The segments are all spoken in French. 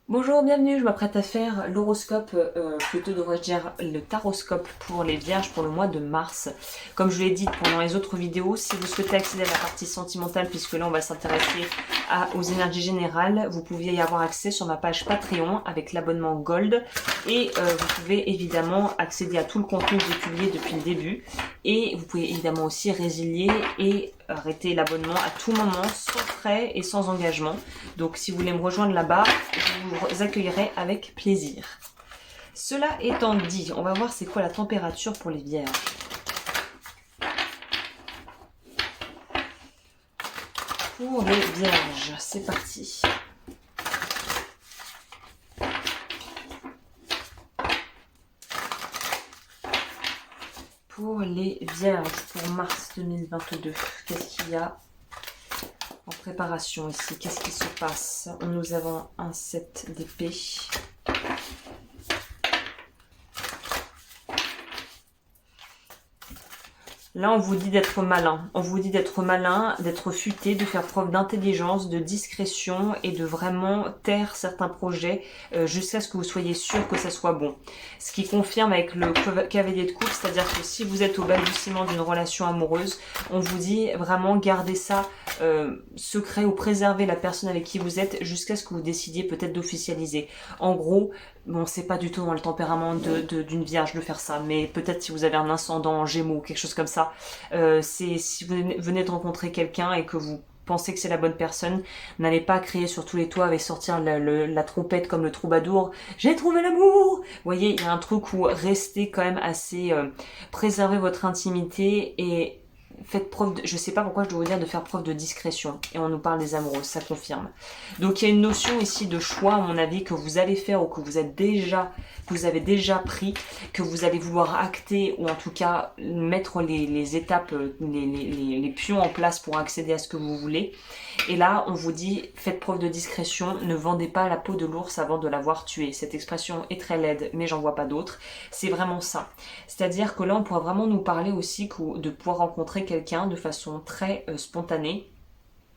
Bonjour, bienvenue, je m'apprête à faire l'horoscope, plutôt devrais-je dire le taroscope pour les vierges pour le mois de mars. Comme je l'ai dit pendant les autres vidéos, si vous souhaitez accéder à la partie sentimentale, puisque là on va s'intéresser aux énergies générales, vous pouviez y avoir accès sur ma page Patreon avec l'abonnement Gold. Et vous pouvez évidemment accéder à tout le contenu que j'ai publié depuis le début. Et vous pouvez évidemment aussi résilier et arrêter l'abonnement à tout moment, sans frais et sans engagement. Donc si vous voulez me rejoindre là-bas, je vous accueillerai avec plaisir. Cela étant dit, on va voir c'est quoi la température pour les vierges. Pour les vierges, c'est parti. Pour les vierges, pour mars 2022, qu'est-ce qu'il y a en préparation ici? Qu'est-ce qui se passe? Nous avons un 7 d'épée. Là, on vous dit d'être malin. On vous dit d'être malin, d'être futé, de faire preuve d'intelligence, de discrétion et de vraiment taire certains projets jusqu'à ce que vous soyez sûr que ça soit bon. Ce qui confirme avec le cavalier de coupe, c'est-à-dire que si vous êtes au balbutiement d'une relation amoureuse, on vous dit vraiment garder ça secret ou préserver la personne avec qui vous êtes jusqu'à ce que vous décidiez peut-être d'officialiser. En gros, bon, c'est pas du tout dans le tempérament d'une vierge de faire ça, mais peut-être si vous avez un ascendant en gémeaux, quelque chose comme ça, c'est si vous venez de rencontrer quelqu'un et que vous pensez que c'est la bonne personne, n'allez pas crier sur tous les toits avec sortir la trompette comme le troubadour. J'ai trouvé l'amour. Vous voyez, il y a un truc où restez quand même assez préservez votre intimité et faites preuve de, je sais pas pourquoi je dois vous dire de faire preuve de discrétion. Et on nous parle des amoureux, ça confirme. Donc il y a une notion ici de choix, à mon avis, que vous allez faire ou que vous avez déjà pris, que vous allez vouloir acter ou en tout cas mettre les étapes, les pions en place pour accéder à ce que vous voulez. Et là, on vous dit, faites preuve de discrétion, ne vendez pas la peau de l'ours avant de l'avoir tué. Cette expression est très laide, mais j'en vois pas d'autres. C'est vraiment ça. C'est-à-dire que là, on pourrait vraiment nous parler aussi de pouvoir rencontrer quelqu'un de façon très spontanée.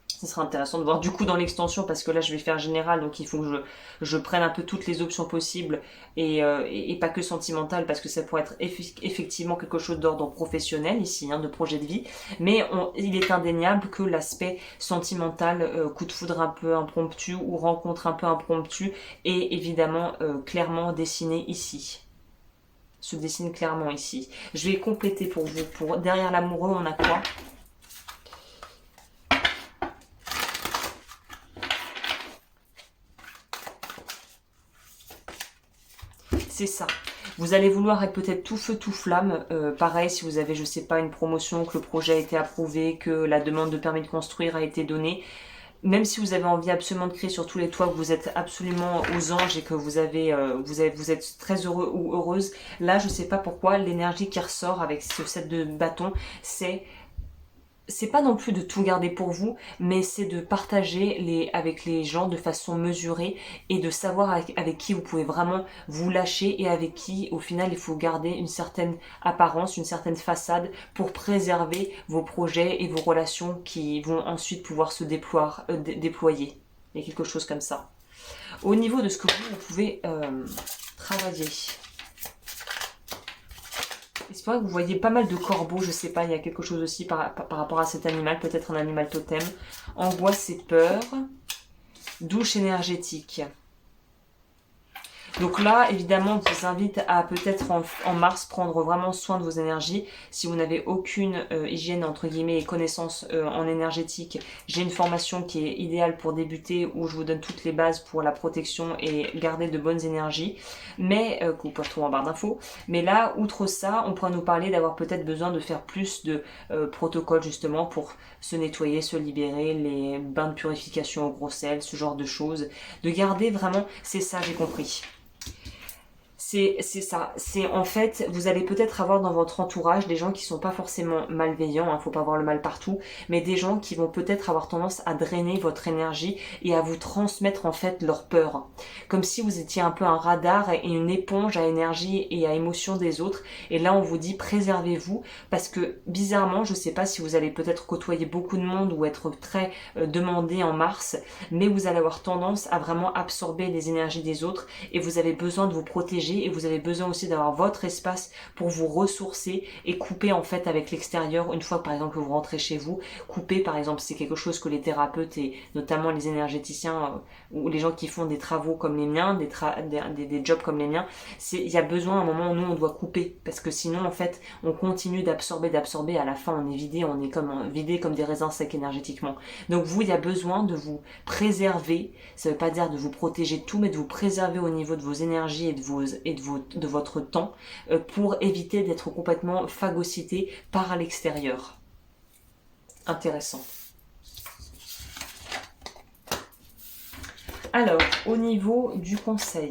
Ce sera intéressant de voir du coup dans l'extension parce que là je vais faire général donc il faut que je prenne un peu toutes les options possibles et pas que sentimentales parce que ça pourrait être effectivement quelque chose d'ordre professionnel ici, hein, de projet de vie, mais il est indéniable que l'aspect sentimental, coup de foudre un peu impromptu ou rencontre un peu impromptue est évidemment clairement dessiné ici. Se dessine clairement ici. Je vais compléter pour vous. Pour derrière l'amoureux, on a quoi? C'est ça. Vous allez vouloir être peut-être tout feu tout flamme. Pareil, si vous avez, je sais pas, une promotion, que le projet a été approuvé, que la demande de permis de construire a été donnée. Même si vous avez envie absolument de crier sur tous les toits, que vous êtes absolument aux anges et que vous êtes très heureux ou heureuse, là, je sais pas pourquoi, l'énergie qui ressort avec ce set de bâtons, c'est pas non plus de tout garder pour vous, mais c'est de partager avec les gens de façon mesurée et de savoir avec qui vous pouvez vraiment vous lâcher et avec qui, au final, il faut garder une certaine apparence, une certaine façade pour préserver vos projets et vos relations qui vont ensuite pouvoir se déployer. Il y a quelque chose comme ça. Au niveau de ce que vous pouvez travailler. C'est vrai que vous voyez pas mal de corbeaux, je sais pas, il y a quelque chose aussi par rapport à cet animal, peut-être un animal totem. Angoisse et peur. Douche énergétique. Donc là, évidemment, je vous invite à peut-être en mars prendre vraiment soin de vos énergies. Si vous n'avez aucune hygiène, entre guillemets, et connaissance en énergétique, j'ai une formation qui est idéale pour débuter où je vous donne toutes les bases pour la protection et garder de bonnes énergies, mais que vous pouvez trouver en barre d'infos. Mais là, outre ça, on pourra nous parler d'avoir peut-être besoin de faire plus de protocoles justement pour se nettoyer, se libérer, les bains de purification au gros sel, ce genre de choses. De garder vraiment, c'est ça, j'ai compris. C'est ça, c'est en fait, vous allez peut-être avoir dans votre entourage des gens qui sont pas forcément malveillants, faut pas voir le mal partout, mais des gens qui vont peut-être avoir tendance à drainer votre énergie et à vous transmettre en fait leur peur. Comme si vous étiez un peu un radar et une éponge à énergie et à émotion des autres. Et là, on vous dit préservez-vous parce que bizarrement, je sais pas si vous allez peut-être côtoyer beaucoup de monde ou être très demandé en mars, mais vous allez avoir tendance à vraiment absorber les énergies des autres et vous avez besoin de vous protéger et vous avez besoin aussi d'avoir votre espace pour vous ressourcer et couper en fait avec l'extérieur une fois par exemple vous rentrez chez vous. Couper par exemple, c'est quelque chose que les thérapeutes et notamment les énergéticiens ou les gens qui font des travaux comme les miens, des jobs comme les miens, il y a besoin à un moment où nous on doit couper parce que sinon en fait on continue d'absorber, à la fin on est vidé, on est comme vidé comme des raisins secs énergétiquement. Donc vous, il y a besoin de vous préserver, ça veut pas dire de vous protéger de tout, mais de vous préserver au niveau de vos énergies et de votre temps pour éviter d'être complètement phagocyté par l'extérieur. Intéressant. Alors, au niveau du conseil,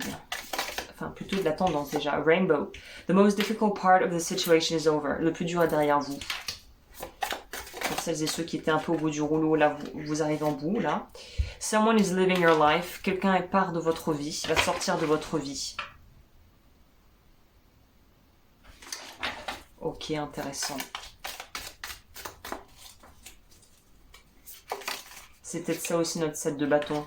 enfin plutôt de la tendance déjà, Rainbow. The most difficult part of the situation is over. Le plus dur est derrière vous. Pour celles et ceux qui étaient un peu au bout du rouleau, là, vous arrivez en bout, là. Someone is living your life. Quelqu'un est part de votre vie, va sortir de votre vie. Ok, intéressant. C'est peut-être ça aussi notre set de bâton.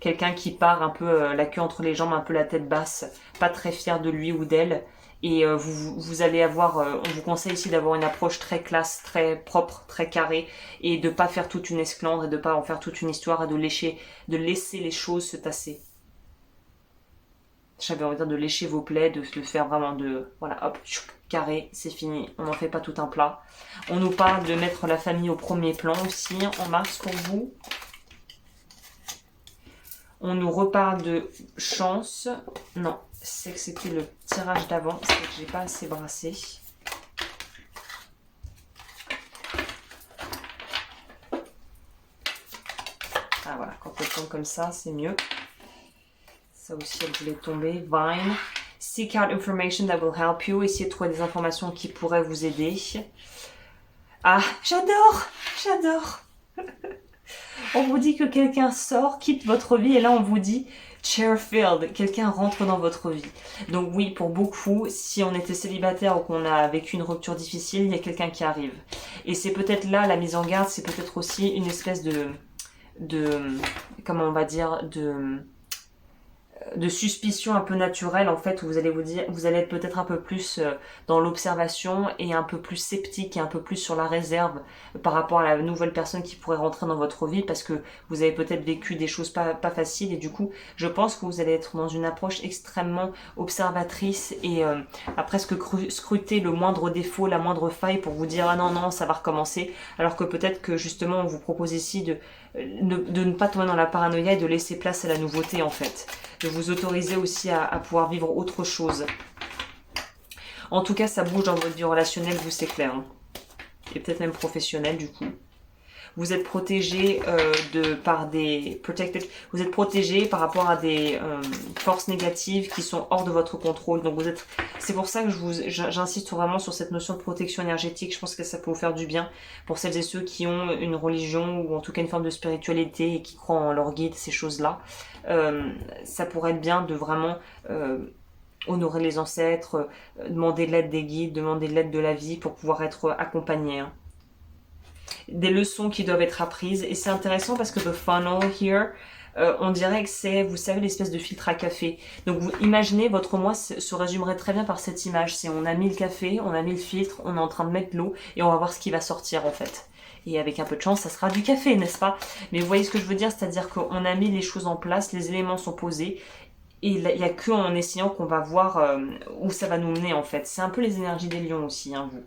Quelqu'un qui part un peu la queue entre les jambes, un peu la tête basse, pas très fier de lui ou d'elle. Et vous allez avoir, on vous conseille ici d'avoir une approche très classe, très propre, très carrée, et de pas faire toute une esclandre et de pas en faire toute une histoire et de laisser les choses se tasser. J'avais envie de dire de lécher vos plaies, de faire vraiment voilà, hop, carré, c'est fini, on n'en fait pas tout un plat. On nous parle de mettre la famille au premier plan aussi en mars pour vous. On nous reparle de chance. Non, c'est que c'était le tirage d'avant, c'est que j'ai pas assez brassé. Ah voilà, quand elle tombe comme ça, c'est mieux. Ça aussi, elle voulait tomber. Vine. Seek out information that will help you. Essayez de trouver des informations qui pourraient vous aider. Ah, j'adore. On vous dit que quelqu'un sort, quitte votre vie, et là on vous dit Chairfield, quelqu'un rentre dans votre vie. Donc oui, pour beaucoup, si on était célibataire ou qu'on a vécu une rupture difficile, il y a quelqu'un qui arrive. Et c'est peut-être là, la mise en garde, c'est peut-être aussi une espèce comment on va dire, de suspicion un peu naturelle en fait, où vous allez être peut-être un peu plus dans l'observation et un peu plus sceptique et un peu plus sur la réserve par rapport à la nouvelle personne qui pourrait rentrer dans votre vie parce que vous avez peut-être vécu des choses pas faciles et du coup je pense que vous allez être dans une approche extrêmement observatrice et à presque scruter le moindre défaut, la moindre faille pour vous dire ah non ça va recommencer, alors que peut-être que justement on vous propose ici de ne pas tomber dans la paranoïa et de laisser place à la nouveauté en fait, de vous autoriser aussi à pouvoir vivre autre chose. En tout cas ça bouge dans votre vie relationnelle, vous c'est clair, hein. Et peut-être même professionnelle du coup. Vous êtes protégé vous êtes protégé par rapport à des forces négatives qui sont hors de votre contrôle. Donc c'est pour ça que j'insiste vraiment sur cette notion de protection énergétique. Je pense que ça peut vous faire du bien pour celles et ceux qui ont une religion ou en tout cas une forme de spiritualité et qui croient en leur guide, ces choses-là. Ça pourrait être bien de vraiment honorer les ancêtres, demander de l'aide des guides, demander de l'aide de la vie pour pouvoir être accompagné, hein. Des leçons qui doivent être apprises et c'est intéressant parce que the funnel here, on dirait que c'est, vous savez, l'espèce de filtre à café. Donc vous imaginez, votre mois se résumerait très bien par cette image. C'est on a mis le café, on a mis le filtre, on est en train de mettre l'eau et on va voir ce qui va sortir en fait. Et avec un peu de chance, ça sera du café, n'est-ce pas? Mais vous voyez ce que je veux dire, c'est-à-dire qu'on a mis les choses en place, les éléments sont posés et il n'y a qu'en essayant qu'on va voir où ça va nous mener en fait. C'est un peu les énergies des lions aussi, hein, vous.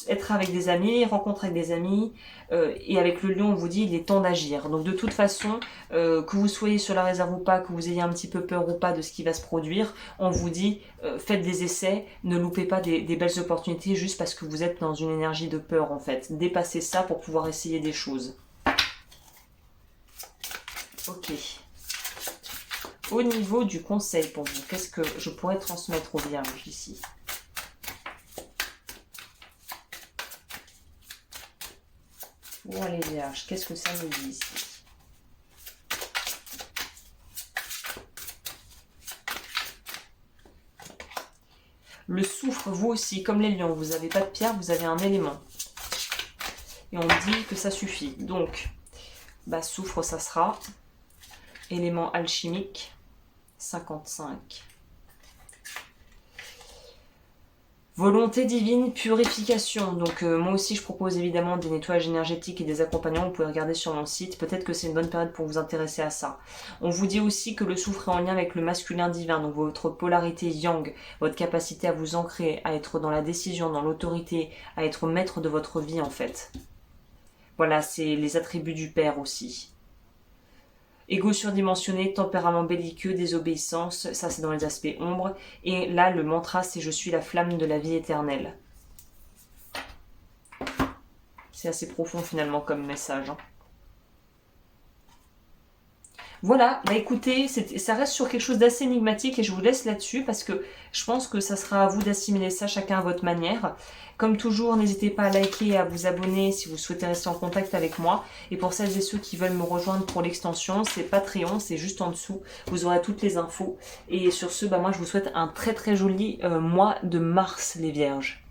Être avec des amis, rencontrer avec des amis, et avec le lion on vous dit il est temps d'agir. Donc de toute façon, que vous soyez sur la réserve ou pas, que vous ayez un petit peu peur ou pas de ce qui va se produire, on vous dit faites des essais, ne loupez pas des belles opportunités juste parce que vous êtes dans une énergie de peur en fait. Dépassez ça pour pouvoir essayer des choses. Ok. Au niveau du conseil pour vous, qu'est-ce que je pourrais transmettre aux vierges ici? Pour les vierges, qu'est-ce que ça me dit ici? Le soufre, vous aussi, comme les lions, vous n'avez pas de pierre, vous avez un élément. Et on dit que ça suffit. Donc, bah, soufre, ça sera élément alchimique, 55. Volonté divine, purification. Donc moi aussi je propose évidemment des nettoyages énergétiques et des accompagnants. Vous pouvez regarder sur mon site. Peut-être que c'est une bonne période pour vous intéresser à ça. On vous dit aussi que le soufre est en lien avec le masculin divin. Donc votre polarité yang, votre capacité à vous ancrer, à être dans la décision, dans l'autorité, à être maître de votre vie en fait. Voilà, c'est les attributs du père aussi. Ego surdimensionné, tempérament belliqueux, désobéissance, ça c'est dans les aspects ombres. Et là, le mantra, c'est « Je suis la flamme de la vie éternelle ». C'est assez profond finalement comme message. Hein. Voilà, bah écoutez, ça reste sur quelque chose d'assez énigmatique et je vous laisse là-dessus parce que je pense que ça sera à vous d'assimiler ça chacun à votre manière. Comme toujours, n'hésitez pas à liker et à vous abonner si vous souhaitez rester en contact avec moi. Et pour celles et ceux qui veulent me rejoindre pour l'extension, c'est Patreon, c'est juste en dessous. Vous aurez toutes les infos. Et sur ce, bah moi je vous souhaite un très très joli mois de mars les vierges.